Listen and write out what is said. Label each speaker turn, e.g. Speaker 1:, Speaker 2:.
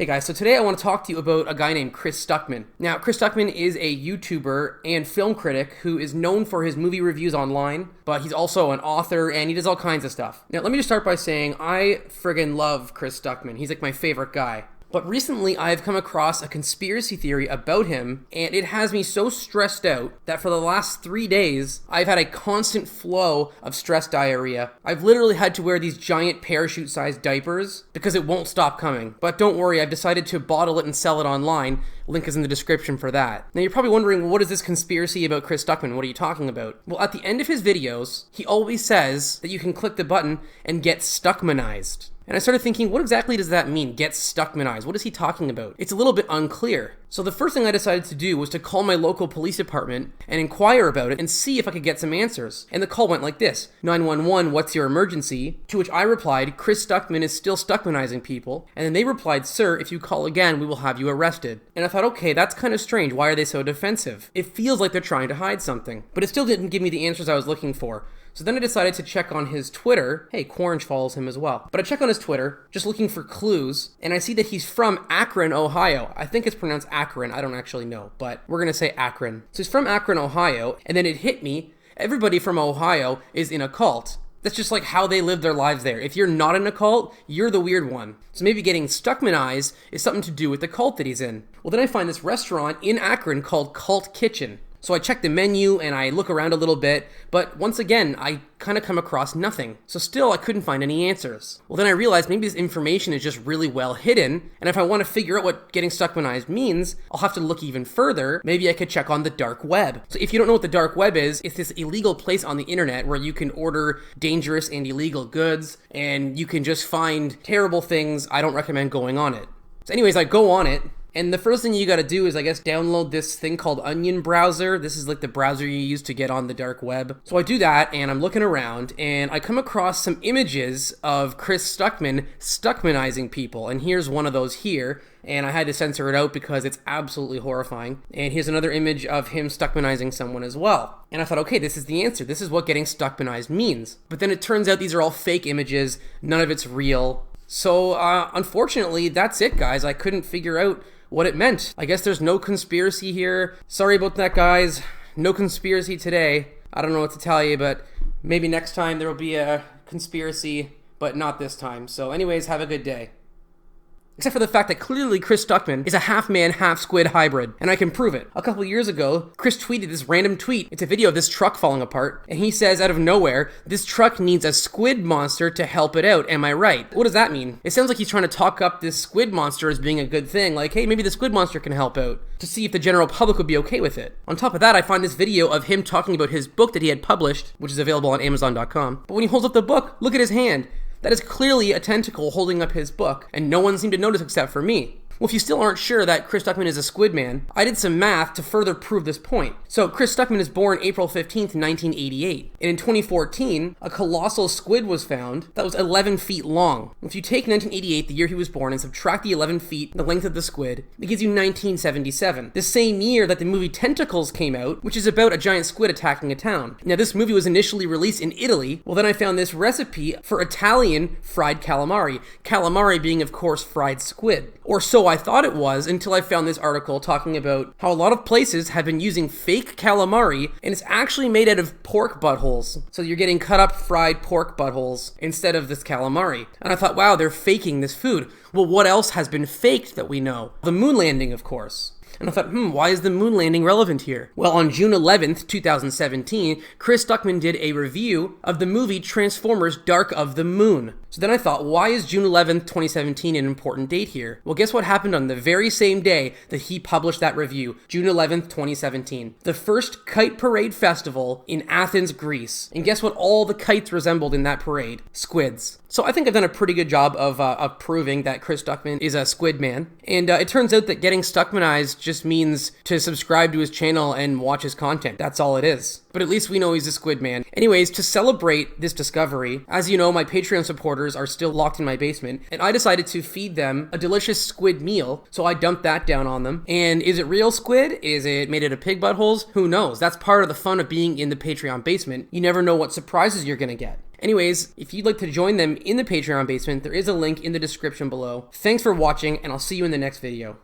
Speaker 1: Hey guys, so today I want to talk to you about a guy named Chris Stuckman. Now, Chris Stuckman is a YouTuber and film critic who is known for his movie reviews online, but he's also an author and he does all kinds of stuff. Now, let me just start by saying I friggin' love Chris Stuckman. He's like my favorite guy. But recently I've come across a conspiracy theory about him, and it has me so stressed out that for the last 3 days, I've had a constant flow of stress diarrhea. I've literally had to wear these giant parachute-sized diapers because it won't stop coming. But don't worry, I've decided to bottle it and sell it online. Link is in the description for that. Now you're probably wondering, what is this conspiracy about Chris Stuckman? What are you talking about? Well, at the end of his videos, he always says that you can click the button and get Stuckmanized. And I started thinking, what exactly does that mean, get Stuckmanized? What is he talking about? It's a little bit unclear. So the first thing I decided to do was to call my local police department and inquire about it and see if I could get some answers. And the call went like this: 911, what's your emergency? To which I replied, Chris Stuckman is still Stuckmanizing people. And then they replied, sir, if you call again, we will have you arrested. And I thought, okay, that's kind of strange. Why are they so defensive? It feels like they're trying to hide something. But it still didn't give me the answers I was looking for. So then I decided to check on his Twitter. Hey, Quarange follows him as well. But I check on his Twitter, just looking for clues, and I see that he's from Akron, Ohio. I think it's pronounced Akron. I don't actually know, but we're going to say Akron. So he's from Akron, Ohio, and then it hit me. Everybody from Ohio is in a cult. That's just like how they live their lives there. If you're not in a cult, you're the weird one. So maybe getting Stuckmanized is something to do with the cult that he's in. Well, then I find this restaurant in Akron called Cult Kitchen. So I check the menu and I look around a little bit, but once again, I kind of come across nothing. So still, I couldn't find any answers. Well, then I realized maybe this information is just really well hidden, and if I want to figure out what getting Stuckmanized means, I'll have to look even further. Maybe I could check on the dark web. So if you don't know what the dark web is, it's this illegal place on the internet where you can order dangerous and illegal goods, and you can just find terrible things. I don't recommend going on it. So anyways, I go on it. And the first thing you gotta do is, I guess, download this thing called Onion Browser. This is like the browser you use to get on the dark web. So I do that, and I'm looking around, and I come across some images of Chris Stuckman Stuckmanizing people. And here's one of those here, and I had to censor it out because it's absolutely horrifying. And here's another image of him Stuckmanizing someone as well. And I thought, okay, this is the answer. This is what getting Stuckmanized means. But then it turns out these are all fake images. None of it's real. So, unfortunately, that's it, guys. I couldn't figure out what it meant. I guess there's no conspiracy here. Sorry about that, guys. No conspiracy today. I don't know what to tell you, but maybe next time there will be a conspiracy, but not this time. So anyways, have a good day. Except for the fact that clearly Chris Stuckman is a half-man, half-squid hybrid, and I can prove it. A couple years ago, Chris tweeted this random tweet. It's a video of this truck falling apart, and he says out of nowhere, this truck needs a squid monster to help it out, am I right? What does that mean? It sounds like he's trying to talk up this squid monster as being a good thing, like, hey, maybe the squid monster can help out, to see if the general public would be okay with it. On top of that, I find this video of him talking about his book that he had published, which is available on Amazon.com, but when he holds up the book, look at his hand. That is clearly a tentacle holding up his book, and no one seemed to notice except for me. Well, if you still aren't sure that Chris Stuckman is a squid man, I did some math to further prove this point. So Chris Stuckman is born April 15th, 1988. And in 2014, a colossal squid was found that was 11 feet long. If you take 1988, the year he was born, and subtract the 11 feet, the length of the squid, it gives you 1977. The same year that the movie Tentacles came out, which is about a giant squid attacking a town. Now, this movie was initially released in Italy. Well, then I found this recipe for Italian fried calamari. Calamari being, of course, fried squid. Or so I thought it was until I found this article talking about how a lot of places have been using fake calamari, and it's actually made out of pork buttholes. So you're getting cut up fried pork buttholes instead of this calamari. And I thought, wow, they're faking this food. Well, what else has been faked that we know? The moon landing, of course. And I thought, why is the moon landing relevant here? Well, on June 11th, 2017, Chris Stuckman did a review of the movie Transformers: Dark of the Moon. So then I thought, why is June 11th, 2017 an important date here? Well, guess what happened on the very same day that he published that review, June 11th, 2017? The first Kite Parade Festival in Athens, Greece. And guess what all the kites resembled in that parade? Squids. So I think I've done a pretty good job of proving that Chris Stuckman is a squid man. And it turns out that getting Stuckmanized just means to subscribe to his channel and watch his content. That's all it is. But at least we know he's a squid man. Anyways, to celebrate this discovery, as you know, my Patreon supporters are still locked in my basement, and I decided to feed them a delicious squid meal, so I dumped that down on them. And is it real squid? Is it made out of pig buttholes? Who knows? That's part of the fun of being in the Patreon basement. You never know what surprises you're gonna get. Anyways, if you'd like to join them in the Patreon basement, there is a link in the description below. Thanks for watching, and I'll see you in the next video.